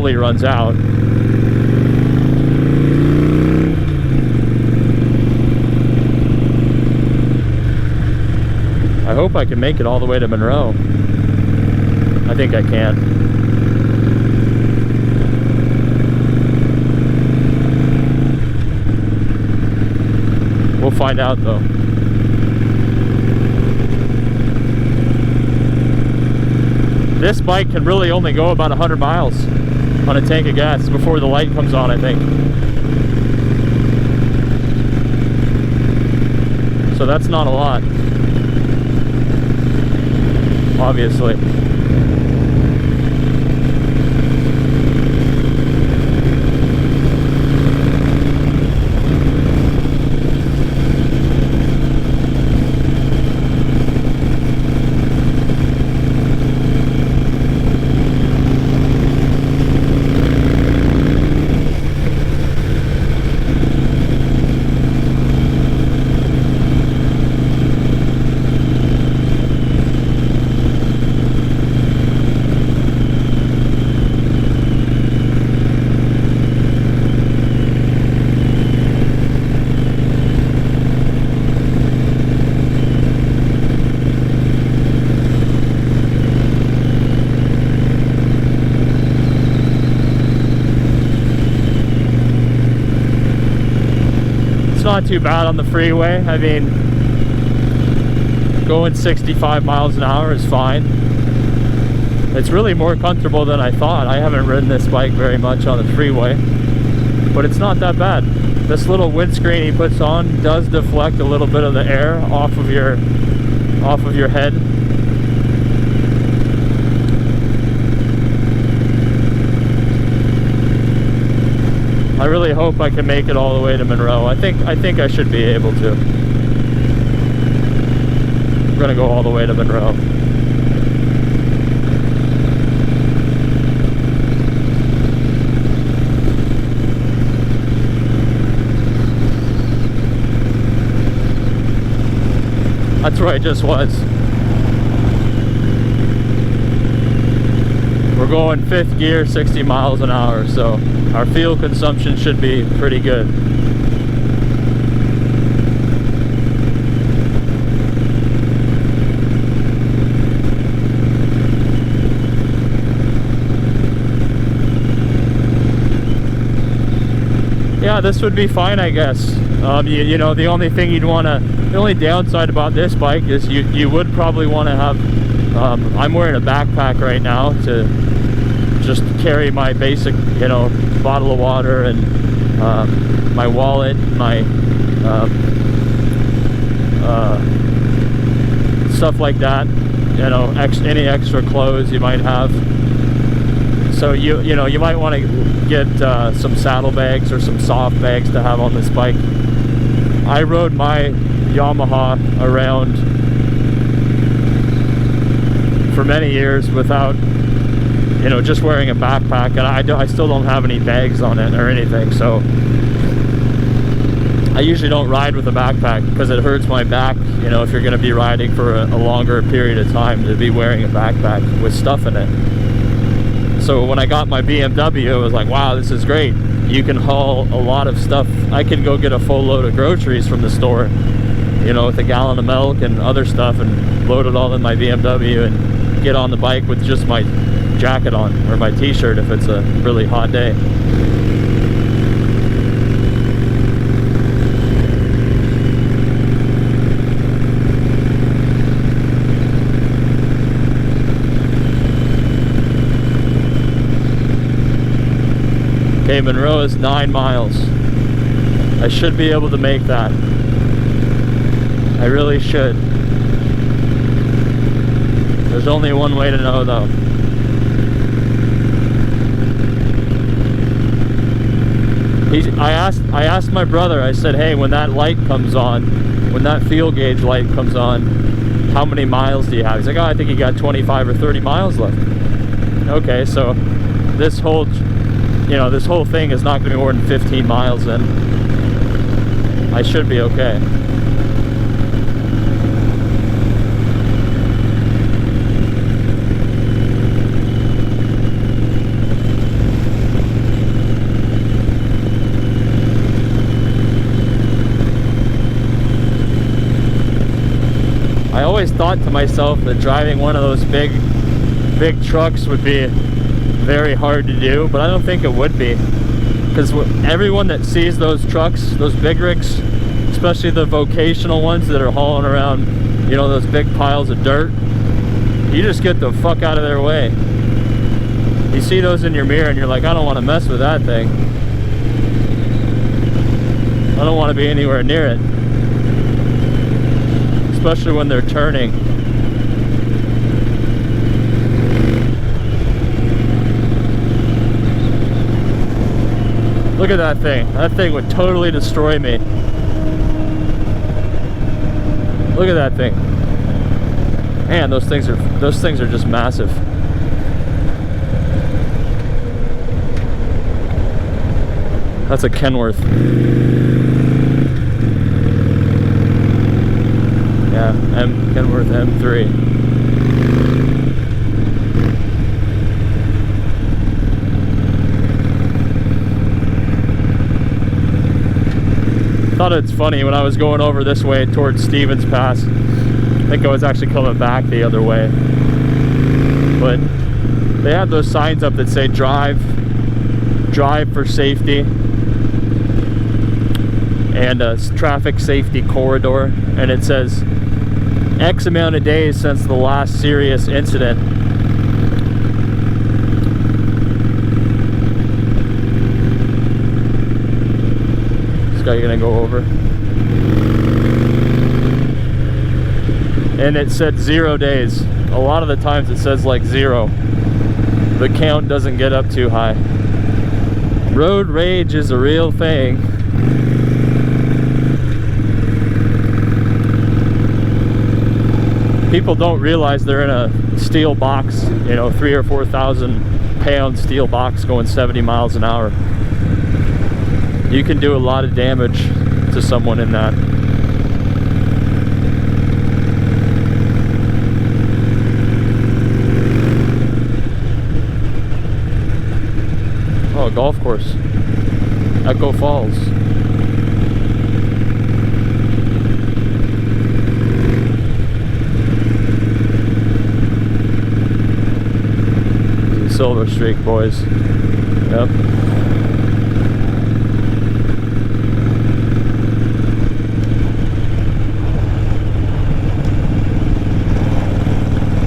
fully runs out. I hope I can make it all the way to Monroe. I think I can. We'll find out though. This bike can really only go about 100 miles on a tank of gas before the light comes on, I think. So that's not a lot, obviously. Not too bad on the freeway. I mean, going 65 miles an hour is fine. It's really more comfortable than I thought. I haven't ridden this bike very much on the freeway, but it's not that bad. This little windscreen he puts on does deflect a little bit of the air off of your head. I really hope I can make it all the way to Monroe. I think I should be able to. I'm gonna go all the way to Monroe. That's where I just was. We're going 5th gear, 60 miles an hour, so our fuel consumption should be pretty good. Yeah, this would be fine, I guess. You know, the only thing you'd want to, the only downside about this bike is you would probably want to have, I'm wearing a backpack right now to just carry my basic, you know, bottle of water and my wallet, my stuff like that, you know, any extra clothes you might have. So you know, you might want to get some saddlebags or some soft bags to have on this bike. I rode my Yamaha around for many years without, you know, just wearing a backpack, and I still don't have any bags on it or anything. So I usually don't ride with a backpack because it hurts my back, you know, if you're going to be riding for a longer period of time, to be wearing a backpack with stuff in it. So when I got my BMW, I was like, wow, this is great. You can haul a lot of stuff. I can go get a full load of groceries from the store, you know, with a gallon of milk and other stuff, and load it all in my BMW and get on the bike with just my jacket on, or my t-shirt if it's a really hot day. Okay, Monroe is 9 miles. I should be able to make that. I really should. There's only one way to know though. I asked my brother, I said, hey, when that light comes on, when that fuel gauge light comes on, how many miles do you have? He's like, oh, I think you got 25 or 30 miles left. Okay, so this whole, you know, this whole thing is not going to be more than 15 miles in. I should be okay. thought to myself that driving one of those big trucks would be very hard to do, but I don't think it would be, because everyone that sees those trucks, those big rigs, especially the vocational ones that are hauling around, you know, those big piles of dirt, you just get the fuck out of their way. You see those in your mirror and you're like, I don't want to mess with that thing. I don't want to be anywhere near it, especially when they're turning. Look at that thing. That thing would totally destroy me. Look at that thing. Man, those things are just massive. That's a Kenworth. Yeah, Kenworth M3. Thought it's funny when I was going over this way towards Stevens Pass. I think I was actually coming back the other way, but they have those signs up that say drive for safety and a traffic safety corridor, and it says X amount of days since the last serious incident. This guy gonna go over. And it said 0 days. A lot of the times it says like 0. The count doesn't get up too high. Road rage is a real thing. People don't realize they're in a steel box, you know, 3,000 or 4,000 pound steel box going 70 miles an hour. You can do a lot of damage to someone in that. Oh, a golf course. Echo Falls. Silver Streak, boys. Yep.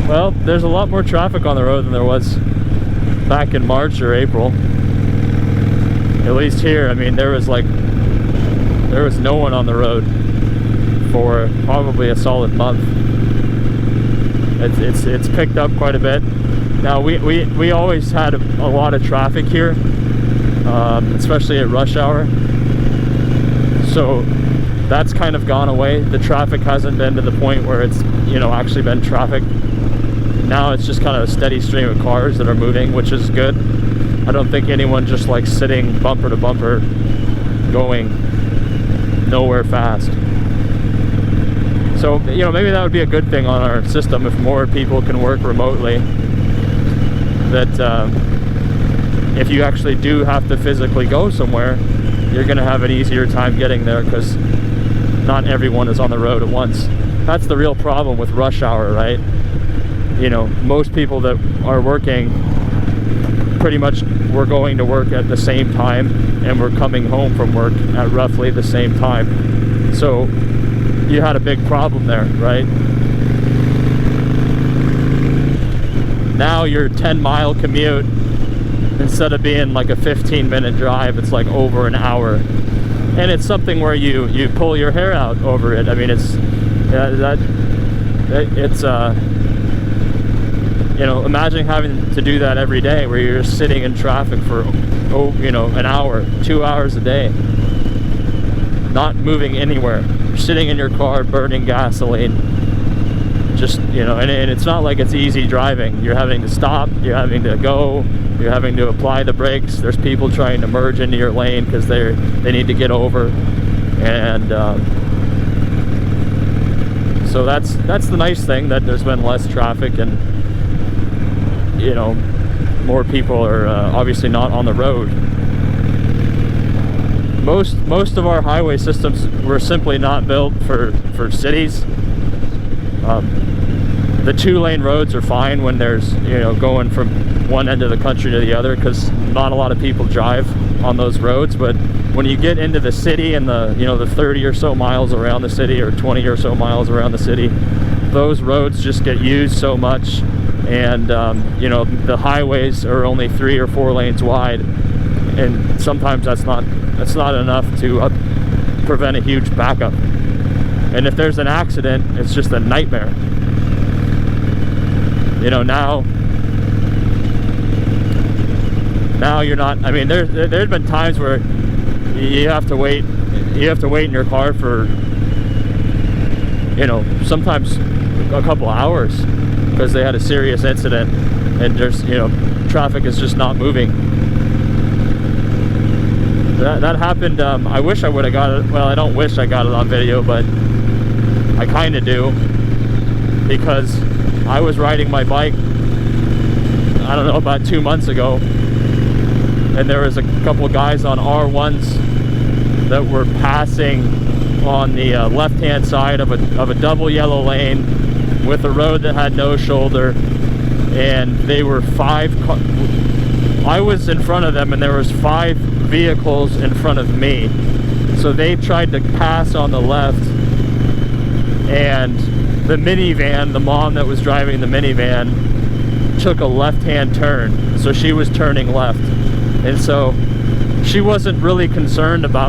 Well, there's a lot more traffic on the road than there was back in March or April. At least here, I mean, there was no one on the road for probably a solid month. It's picked up quite a bit. Now we always had a lot of traffic here, especially at rush hour. So that's kind of gone away. The traffic hasn't been to the point where it's, you know, actually been traffic. Now it's just kind of a steady stream of cars that are moving, which is good. I don't think anyone just like sitting bumper to bumper going nowhere fast. So, you know, maybe that would be a good thing on our system if more people can work remotely. That if you actually do have to physically go somewhere, you're going to have an easier time getting there because not everyone is on the road at once. That's the real problem with rush hour, right? You know, most people that are working, pretty much we're going to work at the same time and we're coming home from work at roughly the same time. So you had a big problem there, right? Now your 10-mile commute, instead of being like a 15-minute drive, it's like over an hour. And it's something where you pull your hair out over it. I mean, it's you know, imagine having to do that every day where you're just sitting in traffic for, you know, an hour, 2 hours a day, not moving anywhere. You're sitting in your car burning gasoline. Just, you know, and it's not like it's easy driving. You're having to stop, you're having to go, you're having to apply the brakes. There's people trying to merge into your lane because they need to get over. And so that's the nice thing, that there's been less traffic and, you know, more people are obviously not on the road. Most of our highway systems were simply not built for cities. The 2-lane roads are fine when there's, you know, going from one end of the country to the other, because not a lot of people drive on those roads. But when you get into the city and the, you know, the 30 or so miles around the city, or 20 or so miles around the city, those roads just get used so much. And you know, the highways are only 3 or 4 lanes wide, and sometimes that's not enough to prevent a huge backup. And if there's an accident, it's just a nightmare. You know, now you're not, I mean, there's been times where you have to wait in your car for, you know, sometimes a couple hours, because they had a serious incident and there's, you know, traffic is just not moving. That happened. I wish I would have got it. Well, I don't wish I got it on video, but I kind of do, because I was riding my bike, I don't know, about 2 months ago, and there was a couple guys on R1s that were passing on the left-hand side of a double yellow lane with a road that had no shoulder, and they were I was in front of them, and there was 5 vehicles in front of me. So they tried to pass on the left, and the minivan, the mom that was driving the minivan, took a left-hand turn, so she was turning left, and so she wasn't really concerned about